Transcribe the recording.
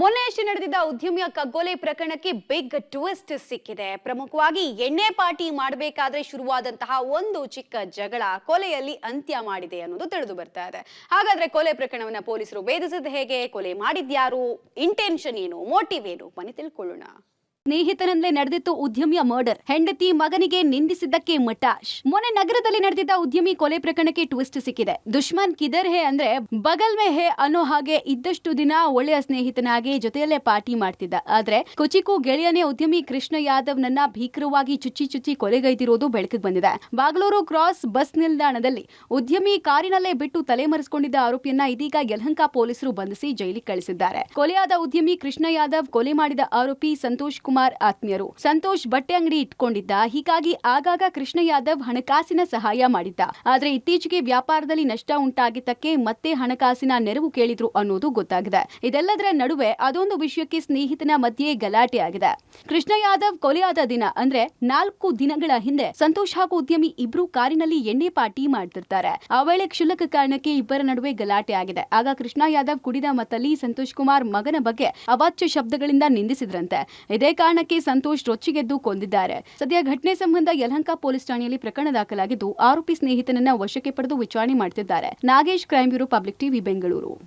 ಮೊನ್ನೆಯಷ್ಟೇ ನಡೆದಿದ್ದ ಉದ್ಯಮಿಯ ಕಗ್ಗೊಲೆ ಪ್ರಕರಣಕ್ಕೆ ಬಿಗ್ ಟ್ವಿಸ್ಟ್ ಸಿಕ್ಕಿದೆ. ಪ್ರಮುಖವಾಗಿ ಎಣ್ಣೆ ಪಾರ್ಟಿ ಮಾಡಬೇಕಾದ್ರೆ ಶುರುವಾದಂತಹ ಒಂದು ಚಿಕ್ಕ ಜಗಳ ಕೊಲೆಯಲ್ಲಿ ಅಂತ್ಯ ಮಾಡಿದೆ ಅನ್ನೋದು ತಿಳಿದು ಬರ್ತಾ ಇದೆ. ಹಾಗಾದ್ರೆ ಕೊಲೆ ಪ್ರಕರಣವನ್ನ ಪೊಲೀಸರು ಭೇದಿಸಿದ ಹೇಗೆ, ಕೊಲೆ ಮಾಡಿದ್ಯಾರು, ಇಂಟೆನ್ಷನ್ ಏನು, ಮೋಟಿವ್ ಏನು, ಬನ್ನಿ ತಿಳ್ಕೊಳ್ಳೋಣ. ಸ್ನೇಹಿತನಲ್ಲೇ ನಡೆದಿತ್ತು ಉದ್ಯಮಿಯ ಮರ್ಡರ್. ಹೆಂಡತಿ ಮಗನಿಗೆ ನಿಂದಿಸಿದ್ದಕ್ಕೆ ಮಟಾಶ್. ಮೊನ್ನೆ ನಗರದಲ್ಲಿ ನಡೆದಿದ್ದ ಉದ್ಯಮಿ ಕೊಲೆ ಪ್ರಕರಣಕ್ಕೆ ಟ್ವಿಸ್ಟ್ ಸಿಕ್ಕಿದೆ. ದುಶ್ಮನ್ ಕಿದರ್ ಹೇ ಅಂದ್ರೆ ಬಗಲ್ ಮೇ ಹೇ ಅನ್ನೋ ಹಾಗೆ ಇದ್ದಷ್ಟು ದಿನ ಒಳ್ಳೆಯ ಸ್ನೇಹಿತನಾಗಿ ಜೊತೆಯಲ್ಲೇ ಪಾರ್ಟಿ ಮಾಡ್ತಿದ್ದ. ಆದ್ರೆ ಕುಚಿಕು ಗೆಳೆಯನೇ ಉದ್ಯಮಿ ಕೃಷ್ಣ ಯಾದವ್ ನನ್ನ ಭೀಕರವಾಗಿ ಚುಚ್ಚಿ ಕೊಲೆಗೈದಿರೋದು ಬೆಳಕಿಗೆ ಬಂದಿದೆ. ಬಾಗಲೂರು ಕ್ರಾಸ್ ಬಸ್ ನಿಲ್ದಾಣದಲ್ಲಿ ಉದ್ಯಮಿ ಕಾರಿನಲ್ಲೇ ಬಿಟ್ಟು ತಲೆಮರೆಸಿಕೊಂಡಿದ್ದ ಆರೋಪಿಯನ್ನ ಇದೀಗ ಯಲಹಂಕ ಪೊಲೀಸರು ಬಂಧಿಸಿ ಜೈಲಿಗೆ ಕಳಿಸಿದ್ದಾರೆ. ಕೊಲೆಯಾದ ಉದ್ಯಮಿ ಕೃಷ್ಣ ಯಾದವ್ ಕೊಲೆ ಮಾಡಿದ ಆರೋಪಿ ಸಂತೋಷ್ ಕುಮಾರ್ ಆತ್ಮೀಯರು. ಸಂತೋಷ್ ಬಟ್ಟೆ ಅಂಗಡಿ ಇಟ್ಕೊಂಡಿದ್ದ, ಹೀಗಾಗಿ ಆಗಾಗ ಕೃಷ್ಣ ಯಾದವ್ ಹಣಕಾಸಿನ ಸಹಾಯ ಮಾಡಿದ್ದ. ಆದ್ರೆ ಇತ್ತೀಚೆಗೆ ವ್ಯಾಪಾರದಲ್ಲಿ ನಷ್ಟ ಉಂಟಾಗಿದ್ದಕ್ಕೆ ಮತ್ತೆ ಹಣಕಾಸಿನ ನೆರವು ಕೇಳಿದ್ರು ಅನ್ನೋದು ಗೊತ್ತಾಗಿದೆ. ಇದೆಲ್ಲದರ ನಡುವೆ ಅದೊಂದು ವಿಷಯಕ್ಕೆ ಸ್ನೇಹಿತನ ಮಧ್ಯೆ ಗಲಾಟೆ ಆಗಿದೆ. ಕೃಷ್ಣ ಯಾದವ್ ಕೊಲೆಯಾದ ದಿನ ಅಂದ್ರೆ 4 ದಿನಗಳ ಹಿಂದೆ ಸಂತೋಷ್ ಹಾಗೂ ಉದ್ಯಮಿ ಇಬ್ರು ಕಾರಿನಲ್ಲಿ ಎಣ್ಣೆ ಪಾರ್ಟಿ ಮಾಡ್ತಿರ್ತಾರೆ. ಆ ವೇಳೆ ಕ್ಷುಲ್ಲಕ ಕಾರಣಕ್ಕೆ ಇಬ್ಬರ ನಡುವೆ ಗಲಾಟೆ ಆಗಿದೆ. ಆಗ ಕೃಷ್ಣ ಯಾದವ್ ಕುಡಿದ ಮತ್ತಲ್ಲಿ ಸಂತೋಷ್ ಕುಮಾರ್ ಮಗನ ಬಗ್ಗೆ ಅವಾಚ್ಯ ಶಬ್ದಗಳಿಂದ ನಿಂದಿಸಿದ್ರಂತೆ. ಇದೇ ಕಾರಣಕ್ಕೆ ಸಂತೋಷ್ ರೊಚ್ಚಿಗೆದ್ದು ಕೊಂದಿದ್ದಾರೆ. ಸದ್ಯ ಘಟನೆ ಸಂಬಂಧ ಯಲಹಂಕ ಪೊಲೀಸ್ ಠಾಣೆಯಲ್ಲಿ ಪ್ರಕರಣ ದಾಖಲಾಗಿದ್ದು ಆರೋಪಿ ಸ್ನೇಹಿತನನ್ನ ವಶಕ್ಕೆ ಪಡೆದು ವಿಚಾರಣೆ ಮಾಡುತ್ತಿದ್ದಾರೆ. Nagesh, crime bureau, public TV, Bengaluru.